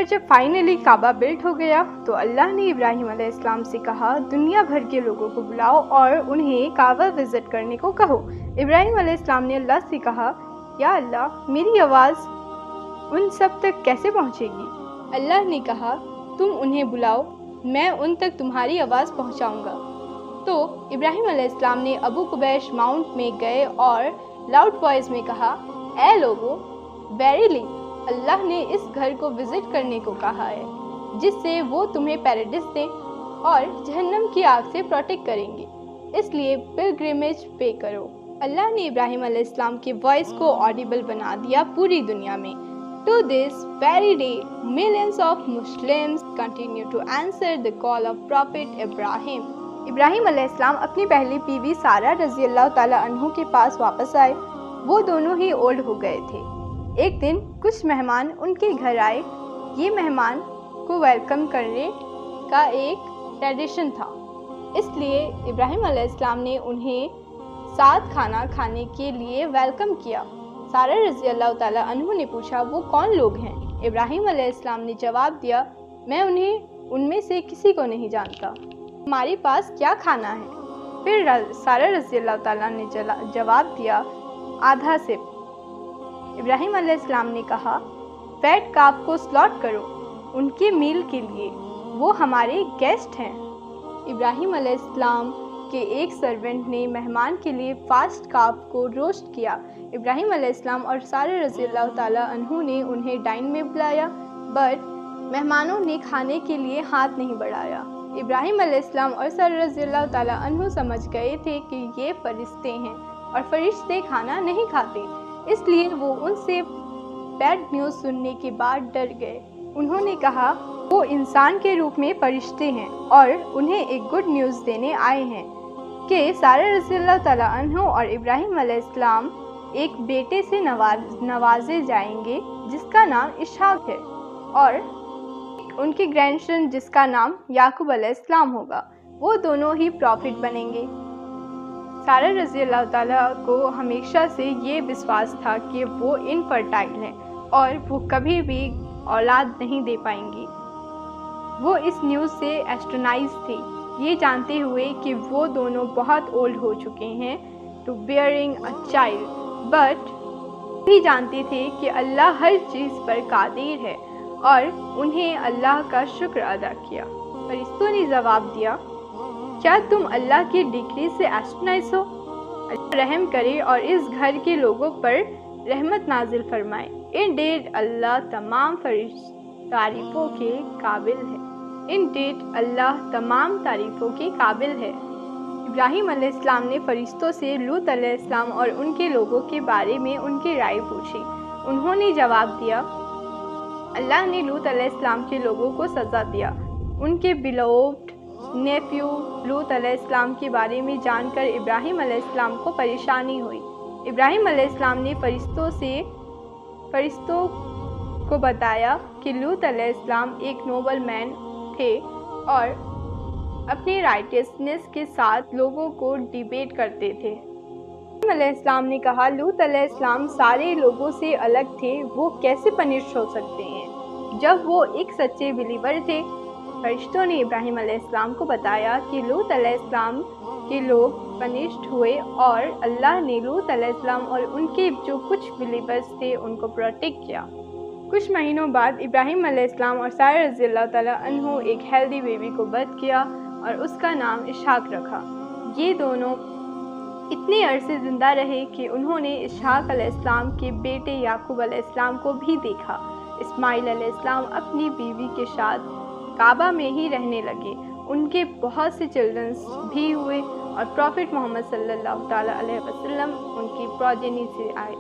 पर जब फाइनली काबा बिल्ट हो गया तो अल्लाह ने इब्राहिम अलैहिस्सलाम से कहा, दुनिया भर के लोगों को बुलाओ और उन्हें काबा विजिट करने को कहो। इब्राहिम अलैहिस्सलाम ने अल्लाह से कहा, या अल्लाह, मेरी आवाज़ उन सब तक कैसे पहुँचेगी? अल्लाह ने कहा, तुम उन्हें बुलाओ, मैं उन तक तुम्हारी आवाज़ पहुँचाऊँगा। तो इब्राहिम अलैहिस्सलाम ने अबू कुबैश माउंट में गए और लाउड वॉइस में कहा, ऐ लोगों, वेरीली अल्लाह ने इस घर को विजिट करने को कहा है जिससे वो तुम्हें पैराडिस दें और जहन्नम की आग से प्रोटेक्ट करेंगे, इसलिए पिलग्रिमेज पे करो। अल्लाह ने इब्राहिम अलैहिस्सलाम के वॉइस को ऑडिबल बना दिया पूरी दुनिया में। To this very day, millions of Muslims continue to answer the call of Prophet Ibrahim. Ibrahim अलैहिस्सलाम अपनी पहली बीवी सारा रज़ी अल्लाह ताला अन्हु के पास वापस आए। वो दोनों ही ओल्ड हो गए थे। एक दिन कुछ मेहमान उनके घर आए। ये मेहमान को वेलकम करने का एक ट्रेडिशन था, इसलिए इब्राहिम अलैहिस्सलाम ने उन्हें साथ खाना खाने के लिए वेलकम किया। सारा रज़ी अल्लाह ताला अन्हु ने पूछा, वो कौन लोग हैं? इब्राहिम अलैहिस्सलाम ने जवाब दिया, मैं उन्हें उनमें से किसी को नहीं जानता। हमारे पास क्या खाना है? फिर सारा रज़ी अल्लाह ताला ने जवाब दिया, आधा सिप। इब्राहिम अलैहिस्सलाम ने कहा, फैट काफ को स्लॉट करो उनके मील के लिए, वो हमारे गेस्ट हैं। इब्राहिम अलैहिस्सलाम के एक सर्वेंट ने मेहमान के लिए फास्ट काफ को रोस्ट किया। इब्राहिम अलैहिस्सलाम और सारा रज़ी अल्लाह ताला अन्हु ने उन्हें डाइन में बुलाया, बट मेहमानों ने खाने के लिए हाथ नहीं बढ़ाया। इब्राहिम अलैहिस्सलाम और सारा रज़ी अल्लाह ताला अन्हु समझ गए थे कि ये फरिश्ते हैं और फरिश्ते खाना नहीं खाते, इसलिए वो उनसे बैड न्यूज़ सुनने के बाद डर गए। उन्होंने कहा, वो इंसान के रूप में फरिश्ते हैं और उन्हें एक गुड न्यूज़ देने आए हैं कि सारा रज़ी अल्लाह ताला अन्हु और इब्राहिम अलैहिस्सलाम एक बेटे से नवाजे जाएंगे जिसका नाम इसहाक है, और उनके ग्रैंडसन जिसका नाम याकूब अलैहिस्सलाम होगा। वो दोनों ही प्रॉफिट बनेंगे। सारा रज़ी अल्लाह ताला को हमेशा से ये विश्वास था कि वो इनफर्टाइल हैं और वो कभी भी औलाद नहीं दे पाएंगी। वो इस न्यूज़ से एस्ट्रोनाइज थी, ये जानते हुए कि वो दोनों बहुत ओल्ड हो चुके हैं to bearing a child, but भी जानते थे कि अल्लाह हर चीज़ पर कादिर है और उन्हें अल्लाह का शुक्र अदा किया। फरिश्तों ने जवाब दिया, क्या तुम अल्लाह की डिग्री से एस्ट्रोनाइज हो? अल्लाह रहम करे और इस घर के लोगों पर रहमत नाजिल फरमाए। इंडीड अल्लाह तमाम तारीफ़ों के काबिल है। इंडीड अल्लाह तमाम तारीफ़ों के काबिल है। इब्राहिम अलैहिस्सलाम ने फरिश्तों से लूत अलैहिस्सलाम और उनके लोगों के बारे में उनकी राय पूछी। उन्होंने जवाब दिया, अल्लाह ने लूत अलैहिस्सलाम के लोगों को सज़ा दिया। उनके बिलोव्ड नेफ्यू लूत अलैहिस्सलाम के बारे में जानकर इब्राहिम अलैहिस्सलाम को परेशानी हुई। इब्राहिम अलैहिस्सलाम ने फरिश्तों को बताया कि लूत अलैहिस्सलाम एक नोबल मैन थे और अपनी राइटियसनेस के साथ लोगों को डिबेट करते थे। इब्राहिम अलैहिस्सलाम ने कहा, लूत अलैहिस्सलाम सारे लोगों से अलग थे, वो कैसे पनिश हो सकते हैं जब वो एक सच्चे बिलीवर थे। फरिश्तों ने इब्राहिम अलैहिस्सलाम को बताया कि लूत अलैहिस्सलाम के लोग पनिश्ड हुए और अल्लाह ने लूत अलैहिस्सलाम और उनके जो कुछ बिलीवर्स थे उनको प्रोटेक्ट किया। कुछ महीनों बाद इब्राहिम अलैहिस्सलाम और सारा रज़ी अल्लाह ताला अन्हु एक हेल्दी बेबी को बर्थ किया और उसका नाम इसहाक रखा। ये दोनों इतने अरसे ज़िंदा रहे कि उन्होंने इसहाक अलैहिस्सलाम के बेटे याकूब अलैहिस्सलाम को भी देखा। इस्माइल अलैहिस्सलाम अपनी बीवी के साथ काबा में ही रहने लगे। उनके बहुत से चिल्ड्रंस भी हुए और प्रॉफिट मोहम्मद सल्लल्लाहु अलैहि वसल्लम उनकी प्रोजेनी से आए।